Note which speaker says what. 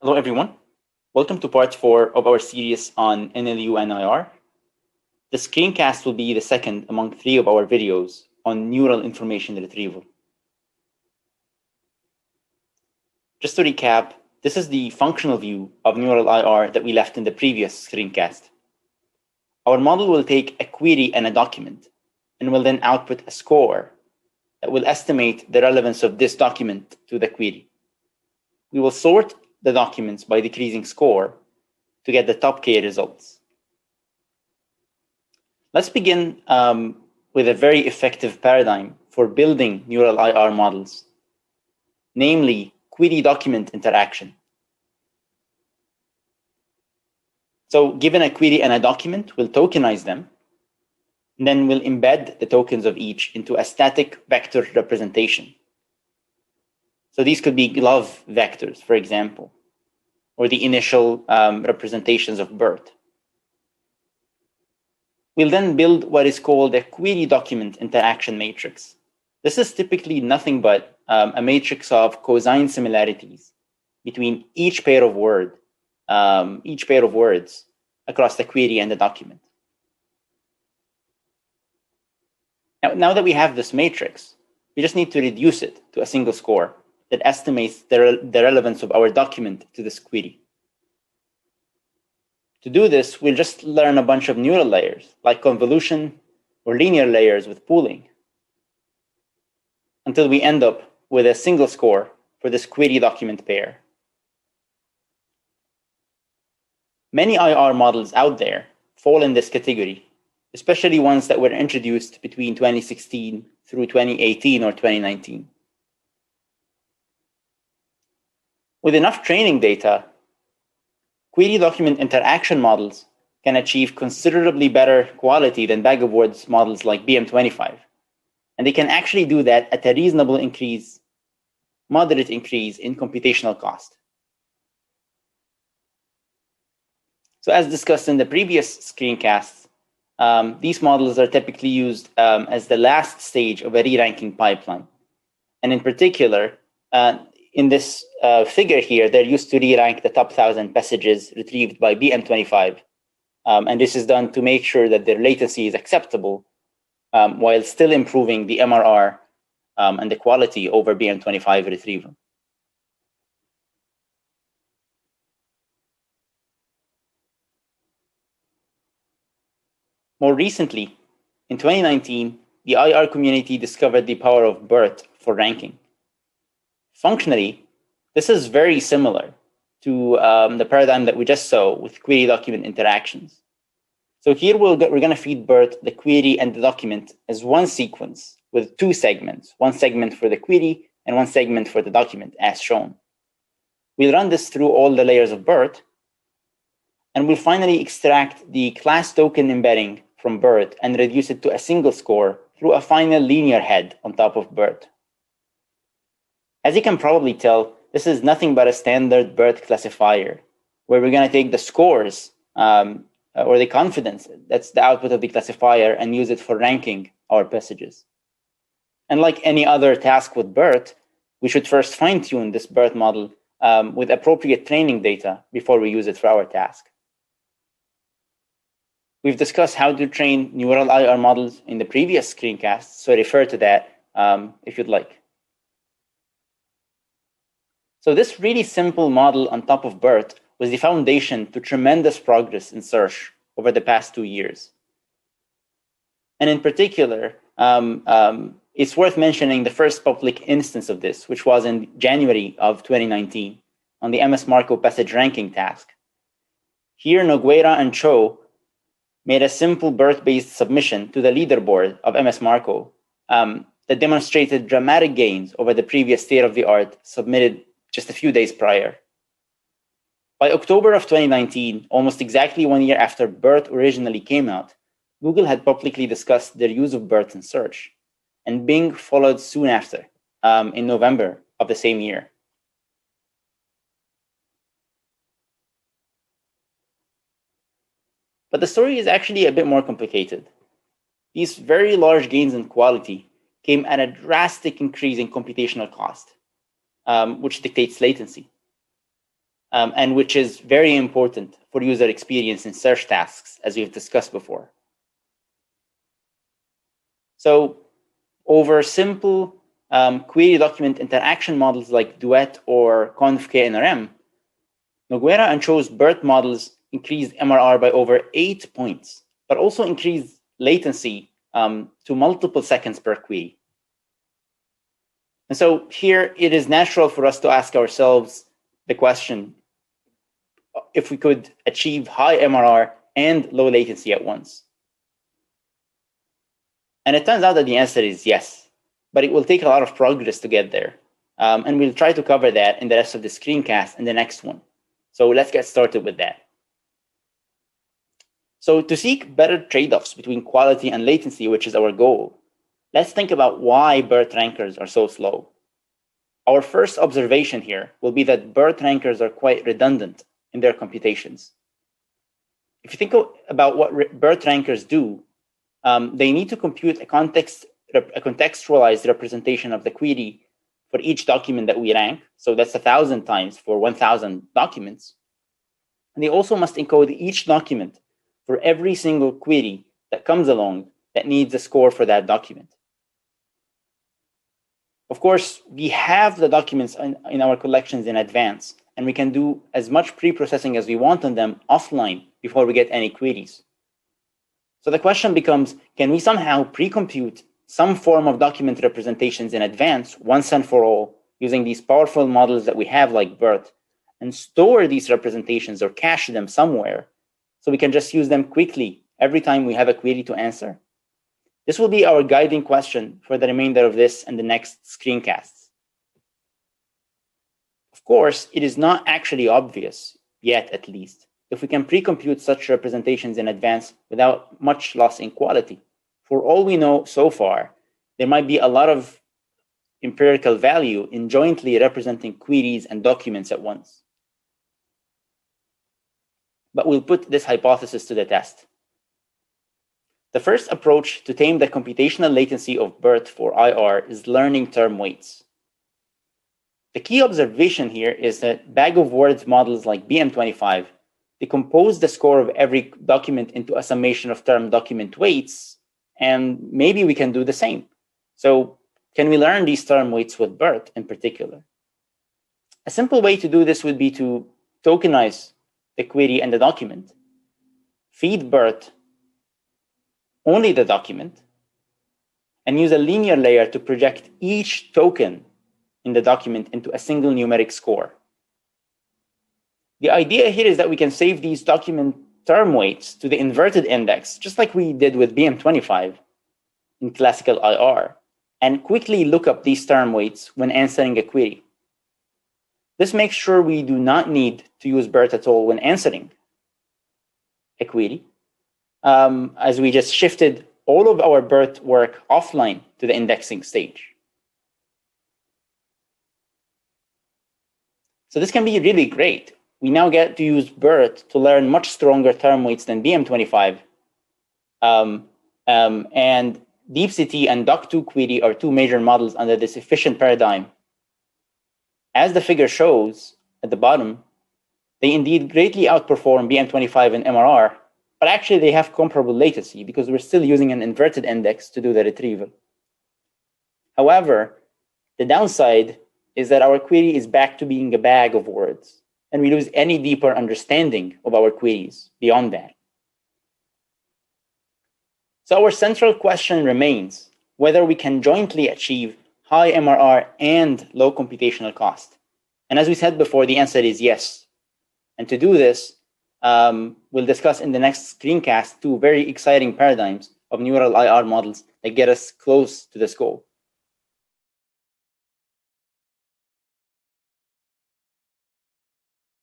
Speaker 1: Hello, everyone. Welcome to part 4 of our series on NLU and IR. The screencast will be the second among 3 of our videos on neural information retrieval. Just to recap, this is the functional view of neural IR that we left in the previous screencast. Our model will take a query and a document and will then output a score that will estimate the relevance of this document to the query. We will sort the documents by decreasing score to get the top K results. Let's begin with a very effective paradigm for building neural IR models, namely query-document interaction. So given a query and a document, we'll tokenize them, and then we'll embed the tokens of each into a static vector representation. So these could be glove vectors, for example, or the initial representations of BERT. We'll then build what is called a query document interaction matrix. This is typically nothing but a matrix of cosine similarities between each pair of words across the query and the document. Now that we have this matrix, we just need to reduce it to a single score that estimates the relevance of our document to this query. To do this, we'll just learn a bunch of neural layers, like convolution or linear layers with pooling, until we end up with a single score for this query document pair. Many IR models out there fall in this category, especially ones that were introduced between 2016 through 2018 or 2019. With enough training data, query document interaction models can achieve considerably better quality than bag of words models like BM25. And they can actually do that at a reasonable increase, moderate increase in computational cost. So as discussed in the previous screencasts, these models are typically used as the last stage of a re-ranking pipeline. And in particular, in this figure here, they're used to re-rank the top 1,000 messages retrieved by BM25. And this is done to make sure that their latency is acceptable while still improving the MRR and the quality over BM25 retrieval. More recently, in 2019, the IR community discovered the power of BERT for ranking. Functionally, this is very similar to the paradigm that we just saw with query document interactions. So here we're going to feed BERT the query and the document as one sequence with 2 segments, one segment for the query and one segment for the document as shown. We'll run this through all the layers of BERT, and we'll finally extract the class token embedding from BERT and reduce it to a single score through a final linear head on top of BERT. As you can probably tell, this is nothing but a standard BERT classifier, where we're going to take the scores or the confidence, that's the output of the classifier, and use it for ranking our messages. And like any other task with BERT, we should first fine-tune this BERT model with appropriate training data before we use it for our task. We've discussed how to train neural IR models in the previous screencast, so refer to that if you'd like. So this really simple model on top of BERT was the foundation to tremendous progress in search over the past 2 years. And in particular, it's worth mentioning the first public instance of this, which was in January of 2019 on the MS Marco passage ranking task. Here, Nogueira and Cho made a simple BERT-based submission to the leaderboard of MS Marco that demonstrated dramatic gains over the previous state-of-the-art submitted just a few days prior. By October of 2019, almost exactly 1 year after BERT originally came out, Google had publicly discussed their use of BERT in search, and Bing followed soon after, in November of the same year. But the story is actually a bit more complicated. These very large gains in quality came at a drastic increase in computational cost, which dictates latency. and which is very important for user experience in search tasks, as we've discussed before. So over simple query document interaction models like Duet or conv-k-NRM, Noguera and Cho's BERT models increased MRR by over 8 points, but also increased latency to multiple seconds per query. And so here it is natural for us to ask ourselves the question, if we could achieve high MRR and low latency at once. And it turns out that the answer is yes, but it will take a lot of progress to get there. And we'll try to cover that in the rest of the screencast in the next one. So let's get started with that. So to seek better trade-offs between quality and latency, which is our goal, let's think about why BERT rankers are so slow. Our first observation here will be that BERT rankers are quite redundant in their computations. If you think about what BERT rankers do, they need to compute a contextualized representation of the query for each document that we rank. So that's 1,000 times for 1,000 documents. And they also must encode each document for every single query that comes along that needs a score for that document. Of course, we have the documents in our collections in advance, and we can do as much pre-processing as we want on them offline before we get any queries. So the question becomes, can we somehow pre-compute some form of document representations in advance, once and for all, using these powerful models that we have like BERT, and store these representations or cache them somewhere so we can just use them quickly every time we have a query to answer? This will be our guiding question for the remainder of this and the next screencasts. Of course, it is not actually obvious, yet at least, if we can pre-compute such representations in advance without much loss in quality. For all we know so far, there might be a lot of empirical value in jointly representing queries and documents at once. But we'll put this hypothesis to the test. The first approach to tame the computational latency of BERT for IR is learning term weights. The key observation here is that bag of words models like BM25 decompose the score of every document into a summation of term document weights, and maybe we can do the same. So can we learn these term weights with BERT in particular? A simple way to do this would be to tokenize the query and the document, feed BERT only the document, and use a linear layer to project each token in the document into a single numeric score. The idea here is that we can save these document term weights to the inverted index, just like we did with BM25 in classical IR, and quickly look up these term weights when answering a query. This makes sure we do not need to use BERT at all when answering a query, as we just shifted all of our BERT work offline to the indexing stage. So this can be really great. We now get to use BERT to learn much stronger term weights than BM25. And DeepCT and Doc2 query are two major models under this efficient paradigm. As the figure shows at the bottom, they indeed greatly outperform BM25 in MRR, but actually they have comparable latency because we're still using an inverted index to do the retrieval. However, the downside is that our query is back to being a bag of words, and we lose any deeper understanding of our queries beyond that. So our central question remains whether we can jointly achieve high MRR and low computational cost. And as we said before, the answer is yes. And to do this, we'll discuss in the next screencast two very exciting paradigms of neural IR models that get us close to this goal.